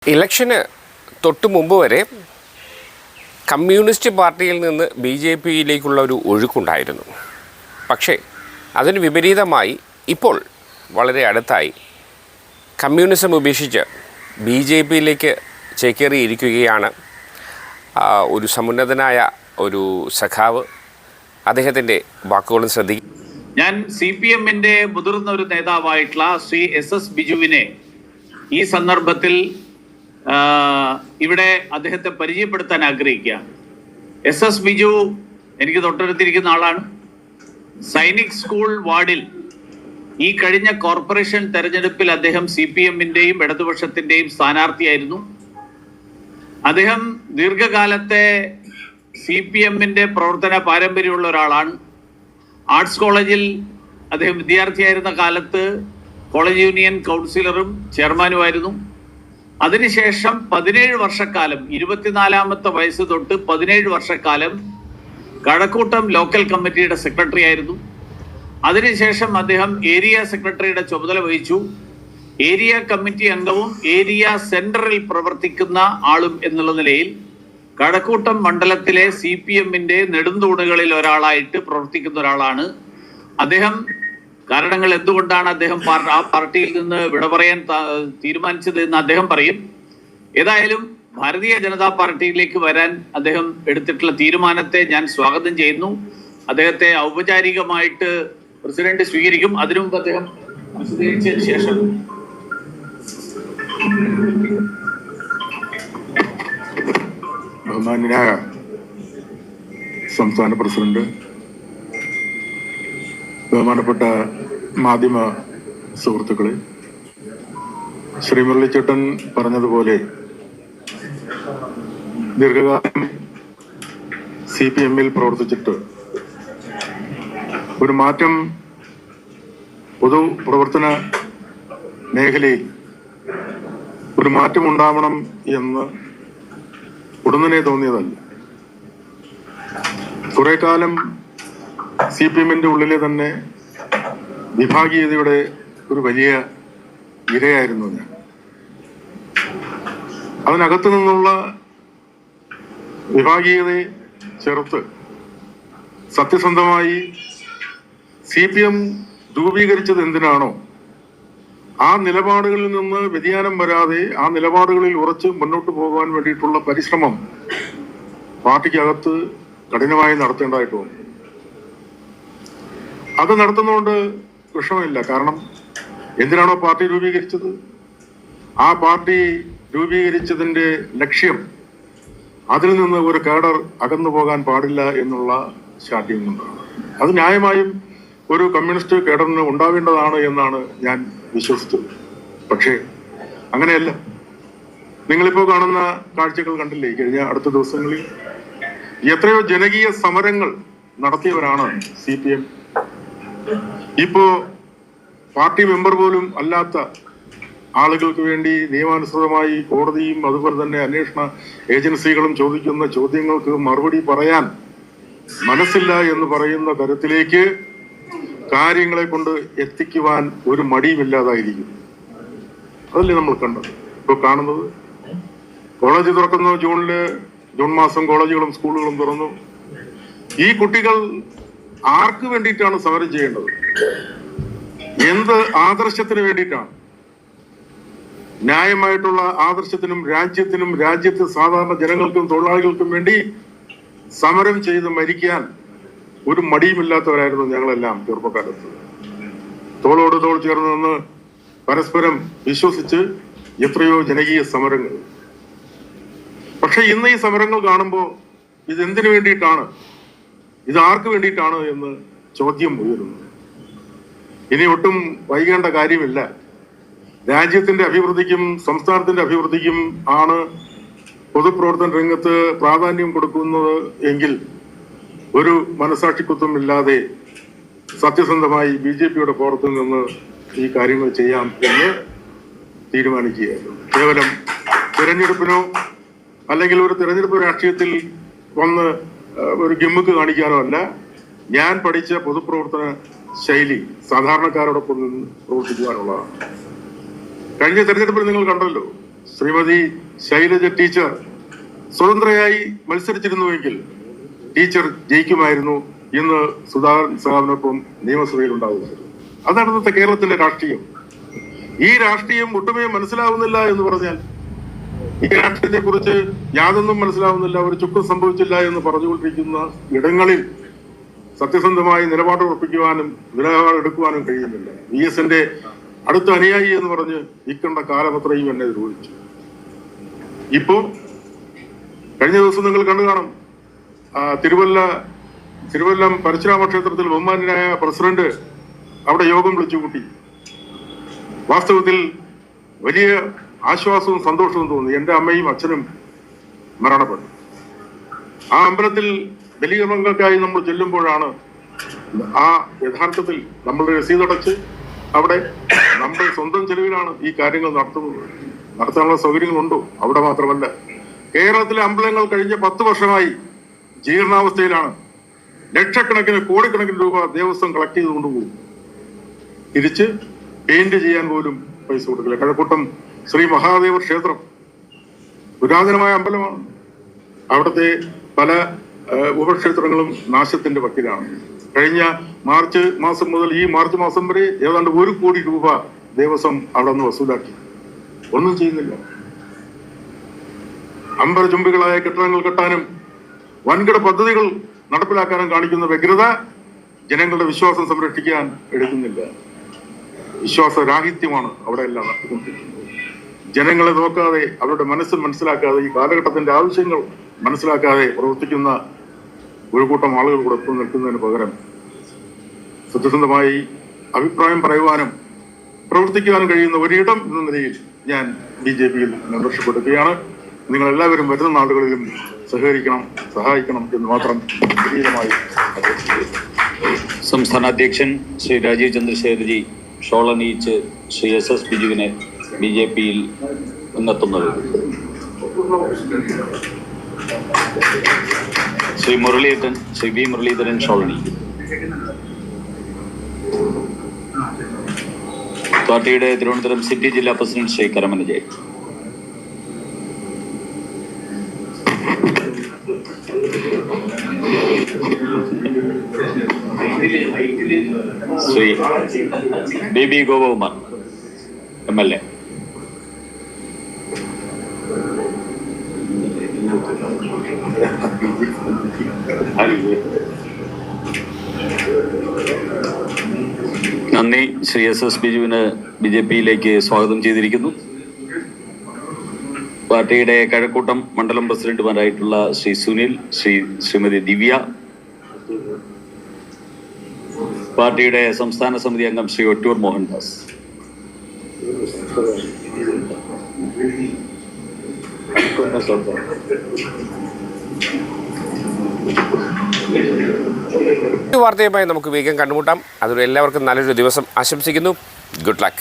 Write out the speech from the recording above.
ഇലക്ഷന് തൊട്ട് മുമ്പ് വരെ കമ്മ്യൂണിസ്റ്റ് പാർട്ടിയിൽ നിന്ന് ബി ജെ പിയിലേക്കുള്ള ഒരു ഒഴുക്കുണ്ടായിരുന്നു. പക്ഷേ അതിന് വിപരീതമായി ഇപ്പോൾ വളരെ അടുത്തായി കമ്മ്യൂണിസം ഉപേക്ഷിച്ച് ബി ജെ പിയിലേക്ക് ചേക്കേറിയിരിക്കുകയാണ് ഒരു സമുന്നതനായ ഒരു സഖാവ്. അദ്ദേഹത്തിൻ്റെ വാക്കുകളും ശ്രദ്ധിക്കും. ഞാൻ CPM-ന്റെ മുതിർന്ന ഒരു നേതാവായിട്ടുള്ള ശ്രീ SS ബിജുവിനെ ഈ സന്ദർഭത്തിൽ ഇവിടെ അദ്ദേഹത്തെ പരിചയപ്പെടുത്താൻ ആഗ്രഹിക്കുകയാണ്. SS ബിജു എനിക്ക് തൊട്ടടുത്തിരിക്കുന്ന ആളാണ്. സൈനിക് സ്കൂൾ വാർഡിൽ ഈ കഴിഞ്ഞ കോർപ്പറേഷൻ തെരഞ്ഞെടുപ്പിൽ അദ്ദേഹം CPM-ന്റെയും ഇടതുപക്ഷത്തിന്റെയും സ്ഥാനാർത്ഥിയായിരുന്നു. അദ്ദേഹം ദീർഘകാലത്തെ CPM-ന്റെ പ്രവർത്തന പാരമ്പര്യമുള്ള ഒരാളാണ്. ആർട്സ് കോളേജിൽ അദ്ദേഹം വിദ്യാർത്ഥിയായിരുന്ന കാലത്ത് കോളേജ് യൂണിയൻ കൗൺസിലറും ചെയർമാനുമായിരുന്നു. അതിനുശേഷം 17 വർഷക്കാലം 24ാമത്തെ വയസ്സ് തൊട്ട് 17 വർഷക്കാലം കഴക്കൂട്ടം ലോക്കൽ കമ്മിറ്റിയുടെ സെക്രട്ടറി ആയിരുന്നു. അതിനുശേഷം അദ്ദേഹം ഏരിയ സെക്രട്ടറിയുടെ ചുമതല വഹിച്ചു. ഏരിയ കമ്മിറ്റി അംഗവും ഏരിയ സെന്ററിൽ പ്രവർത്തിക്കുന്ന ആളും എന്നുള്ള നിലയിൽ കഴക്കൂട്ടം മണ്ഡലത്തിലെ CPM-ന്റെ നെടുന്തൂണുകളിൽ ഒരാളായിട്ട് പ്രവർത്തിക്കുന്ന ഒരാളാണ് അദ്ദേഹം. കാരണങ്ങൾ എന്തുകൊണ്ടാണ് അദ്ദേഹം ആ പാർട്ടിയിൽ നിന്ന് വിട പറയാൻ തീരുമാനിച്ചത് എന്ന് അദ്ദേഹം പറയും. ഏതായാലും ഭാരതീയ ജനതാ പാർട്ടിയിലേക്ക് വരാൻ അദ്ദേഹം എടുത്തിട്ടുള്ള തീരുമാനത്തെ ഞാൻ സ്വാഗതം ചെയ്യുന്നു. അദ്ദേഹത്തെ ഔപചാരികമായിട്ട് പ്രസിഡന്റ് സ്വീകരിക്കും. അതിനു മുമ്പ് അദ്ദേഹം വിശദീകരിച്ചതിന് ശേഷം ബഹുമാന്യനായ സംസ്ഥാന പ്രസിഡന്റ്, ബഹുമാനപ്പെട്ട മാധ്യമ സുഹൃത്തുക്കളെ, ശ്രീ മുരളിച്ചേട്ടൻ പറഞ്ഞതുപോലെ ദീർഘകാലം CPM-ൽ പ്രവർത്തിച്ചിട്ട് ഒരു മാറ്റം പൊതു പ്രവർത്തന മേഖലയിൽ ഒരു മാറ്റം ഉണ്ടാവണം എന്ന് ഉടനെ തോന്നിയതല്ല. കുറെ കാലം CPM-ന്റെ ഉള്ളിലെ തന്നെ വിഭാഗീയതയുടെ ഒരു വലിയ ഇരയായിരുന്നു ഞാൻ. അതിനകത്തു നിന്നുള്ള വിഭാഗീയതയെ ചെറുത്ത് സത്യസന്ധമായി CPM രൂപീകരിച്ചത് എന്തിനാണോ ആ നിലപാടുകളിൽ നിന്ന് വ്യതിയാനം വരാതെ ആ നിലപാടുകളിൽ ഉറച്ച് മുന്നോട്ട് പോകാൻ വേണ്ടിയിട്ടുള്ള പരിശ്രമം പാർട്ടിക്കകത്ത് കഠിനമായി നടത്തേണ്ടതായിട്ട് വന്നു. അത് നടത്തുന്നതുകൊണ്ട് വിഷമമില്ല. കാരണം എന്തിനാണോ പാർട്ടി രൂപീകരിച്ചത് ആ പാർട്ടി രൂപീകരിച്ചതിന്റെ ലക്ഷ്യം അതിൽ നിന്ന് ഒരു കേഡർ അകന്നു പോകാൻ പാടില്ല എന്നുള്ള ശാഠ്യം കൊണ്ടാണ്. അത് ന്യായമായും ഒരു കമ്മ്യൂണിസ്റ്റ് കേഡറിന് ഉണ്ടാവേണ്ടതാണ് എന്നാണ് ഞാൻ വിശ്വസിച്ചത്. പക്ഷേ അങ്ങനെയല്ല. നിങ്ങളിപ്പോ കാണുന്ന കാഴ്ചകൾ കണ്ടില്ലേ? കഴിഞ്ഞ അടുത്ത ദിവസങ്ങളിൽ എത്രയോ ജനകീയ സമരങ്ങൾ നടത്തിയവരാണ് CPM. ഇപ്പോ പാർട്ടി മെമ്പർ പോലും അല്ലാത്ത ആളുകൾക്ക് വേണ്ടി നിയമാനുസൃതമായി കോടതിയും അതുപോലെ തന്നെ അന്വേഷണ ഏജൻസികളും ചോദിക്കുന്ന ചോദ്യങ്ങൾക്ക് മറുപടി പറയാൻ മനസ്സില്ല എന്ന് പറയുന്ന തരത്തിലേക്ക് കാര്യങ്ങളെ കൊണ്ട് എത്തിക്കുവാൻ ഒരു മടിയുമില്ലാതായിരിക്കും. അതല്ലേ നമ്മൾ കണ്ടത്. ഇപ്പൊ കാണുന്നത് കോളേജ് തുറക്കുന്നു. ജൂൺ മാസം കോളേജുകളും സ്കൂളുകളും തുറന്നു. ഈ കുട്ടികൾ ആർക്ക് വേണ്ടിയിട്ടാണ് സമരം ചെയ്യേണ്ടത്? എന്ത് ആദർശത്തിന് വേണ്ടിയിട്ടാണ്? ന്യായമായിട്ടുള്ള ആദർശത്തിനും രാജ്യത്തിനും രാജ്യത്തെ സാധാരണ ജനങ്ങൾക്കും തൊഴിലാളികൾക്കും വേണ്ടി സമരം ചെയ്ത് മരിക്കാൻ ഒരു മടിയുമില്ലാത്തവരായിരുന്നു ഞങ്ങളെല്ലാം ചെറുപ്പക്കാലത്ത്. തോളോട് തോൾ ചേർന്ന് നിന്ന് പരസ്പരം വിശ്വസിച്ച് എത്രയോ ജനകീയ സമരങ്ങൾ. പക്ഷെ ഇന്ന് ഈ സമരങ്ങൾ കാണുമ്പോൾ ഇതെന്തിനു വേണ്ടിയിട്ടാണ്, ഇത് ആർക്ക് വേണ്ടിയിട്ടാണ് എന്ന് ചോദ്യം ഉയരുന്നു. ഇനി ഒട്ടും വൈകേണ്ട കാര്യമില്ല. രാജ്യത്തിന്റെ അഭിവൃദ്ധിക്കും സംസ്ഥാനത്തിന്റെ അഭിവൃദ്ധിക്കും ആണ് പൊതുപ്രവർത്തന രംഗത്ത് പ്രാധാന്യം കൊടുക്കുന്നത് എങ്കിൽ ഒരു മനസാക്ഷിക്കുത്തും ഇല്ലാതെ സത്യസന്ധമായി BJP-യുടെ പുറത്തു നിന്ന് ഈ കാര്യങ്ങൾ ചെയ്യാം എന്ന് തീരുമാനിക്കുകയായിരുന്നു. കേവലം തിരഞ്ഞെടുപ്പിനോ അല്ലെങ്കിൽ ഒരു തിരഞ്ഞെടുപ്പ് രാഷ്ട്രീയത്തിൽ വന്ന് ഒരു ഗിമ്മിക്ക് കാണിക്കാനോ അല്ല. ഞാൻ പഠിച്ച പൊതുപ്രവർത്തന ശൈലി സാധാരണക്കാരോടൊപ്പം നിന്ന് പ്രവർത്തിക്കുവാനുള്ളതാണ്. കഴിഞ്ഞ തെരഞ്ഞെടുപ്പിൽ നിങ്ങൾ കണ്ടല്ലോ, ശ്രീമതി ശൈലജ ടീച്ചർ സ്വതന്ത്രയായി മത്സരിച്ചിരുന്നുവെങ്കിൽ ടീച്ചർ ജയിക്കുമായിരുന്നു എന്ന് സുധാകരൻ സഹാബിനൊപ്പം നിയമസഭയിൽ ഉണ്ടാവുമായിരുന്നു. അതാണ് ഇന്നത്തെ കേരളത്തിന്റെ രാഷ്ട്രീയം. ഈ രാഷ്ട്രീയം ഒട്ടുമേ മനസ്സിലാവുന്നില്ല എന്ന് പറഞ്ഞാൽ, ഈ രാഷ്ട്രീയത്തെ കുറിച്ച് യാതൊന്നും മനസ്സിലാവുന്നില്ല, ഒരു ചുക്കും സംഭവിച്ചില്ല എന്ന് പറഞ്ഞുകൊണ്ടിരിക്കുന്ന ഇടങ്ങളിൽ സത്യസന്ധമായി നിലപാടുറപ്പിക്കുവാനും നിലപാടെടുക്കുവാനും കഴിയുന്നില്ല. VS-ന്റെ അടുത്ത അനുയായി എന്ന് പറഞ്ഞ് ഇക്കണ്ട കാലമത്രയും എന്നെ ദ്രോഹിച്ചു. ഇപ്പോ കഴിഞ്ഞ ദിവസം നിങ്ങൾ കണ്ടു കാണും, തിരുവല്ലം പരശുരാമ ക്ഷേത്രത്തിൽ ബഹുമാന്യനായ പ്രസിഡന്റ് അവിടെ യോഗം വിളിച്ചുകൂട്ടി. വാസ്തവത്തിൽ വലിയ ആശ്വാസവും സന്തോഷവും തോന്നി. എൻ്റെ അമ്മയും അച്ഛനും മരണപ്പെട്ടു. ആ അമ്പലത്തിൽ ബലികർമ്മങ്ങൾക്കായി നമ്മൾ ചെല്ലുമ്പോഴാണ് യഥാർത്ഥത്തിൽ നമ്മളുടെ രസീതടച്ച് അവിടെ നമ്മുടെ സ്വന്തം ചെലവിലാണ് ഈ കാര്യങ്ങൾ നടത്തുന്നത്. നടത്താനുള്ള സൗകര്യങ്ങളുണ്ടോ? അവിടെ മാത്രമല്ല, കേരളത്തിലെ അമ്പലങ്ങൾ കഴിഞ്ഞ 10 വർഷമായി ജീർണാവസ്ഥയിലാണ്. ലക്ഷക്കണക്കിന് കോടിക്കണക്കിന് രൂപ ദേവസ്വം കളക്ട് ചെയ്ത് കൊണ്ടുപോകും. തിരിച്ച് പെയിന്റ് ചെയ്യാൻ പോലും പൈസ കൊടുക്കില്ല. കഴക്കൂട്ടം ശ്രീ മഹാദേവ ക്ഷേത്രം പുരാതനമായ അമ്പലമാണ്. അവിടുത്തെ പല ഉപക്ഷേത്രങ്ങളും നാശത്തിന്റെ വക്കിലാണ്. കഴിഞ്ഞ മാർച്ച് മാസം മുതൽ ഈ മാർച്ച് മാസം വരെ ഏതാണ്ട് 1 കോടി രൂപ ദേവസ്വം അവിടെ നിന്ന് വസൂലാക്കി. ഒന്നും ചെയ്യുന്നില്ല. അമ്പരചുംബികളായ കെട്ടിടങ്ങൾ കെട്ടാനും വൻകിട പദ്ധതികൾ നടപ്പിലാക്കാനും കാണിക്കുന്ന വ്യഗ്രത ജനങ്ങളുടെ വിശ്വാസം സംരക്ഷിക്കാൻ എടുക്കുന്നില്ല. വിശ്വാസരാഹിത്യമാണ് അവിടെ എല്ലാം നടത്തിക്കൊണ്ടിരിക്കുന്നത്. ജനങ്ങളെ നോക്കാതെ, അവരുടെ മനസ്സ് മനസ്സിലാക്കാതെ, ഈ കാലഘട്ടത്തിന്റെ ആവശ്യങ്ങൾ മനസ്സിലാക്കാതെ പ്രവർത്തിക്കുന്ന ഒരു കൂട്ടം ആളുകൾ കൂടെ ഒപ്പം നിൽക്കുന്നതിന് പകരം സത്യസന്ധമായി അഭിപ്രായം പറയുവാനും പ്രവർത്തിക്കുവാനും കഴിയുന്ന ഒരിടം എന്ന നിലയിൽ ഞാൻ BJP-യിൽ മെമ്പർഷിപ്പ് എടുക്കുകയാണ്. നിങ്ങൾ എല്ലാവരും വരുന്ന നാളുകളിലും സഹകരിക്കണം, സഹായിക്കണം എന്ന് മാത്രം വിനീതമായി സംസ്ഥാന അധ്യക്ഷൻ ശ്രീ രാജീവ് ചന്ദ്രശേഖർജി ഷോൾ അണിയിച്ച് ശ്രീ SS ബിജുവിനെ BJP-യിൽ എത്തുന്നത്. ശ്രീ B മുരളീധരൻ ഷോൾ അണിയിക്കും. പാർട്ടിയുടെ തിരുവനന്തപുരം സിറ്റി ജില്ലാ president Shri Karamana Jayan. Shri BB Gopakumar MLA. നന്ദി. ശ്രീ SS ബിജുവിന് BJP-യിലേക്ക് സ്വാഗതം ചെയ്തിരിക്കുന്നു. പാർട്ടിയുടെ കഴക്കൂട്ടം മണ്ഡലം പ്രസിഡന്റുമാരായിട്ടുള്ള ശ്രീ സുനിൽ, ശ്രീമതി ദിവ്യ, പാർട്ടിയുടെ സംസ്ഥാന സമിതി അംഗം ശ്രീ ഒറ്റൂർ മോഹൻദാസ്, വാർത്തയുമായി നമുക്ക് വേഗം കണ്ടുമുട്ടാം. അതുവരെ എല്ലാവർക്കും നല്ലൊരു ദിവസം ആശംസിക്കുന്നു. Good luck.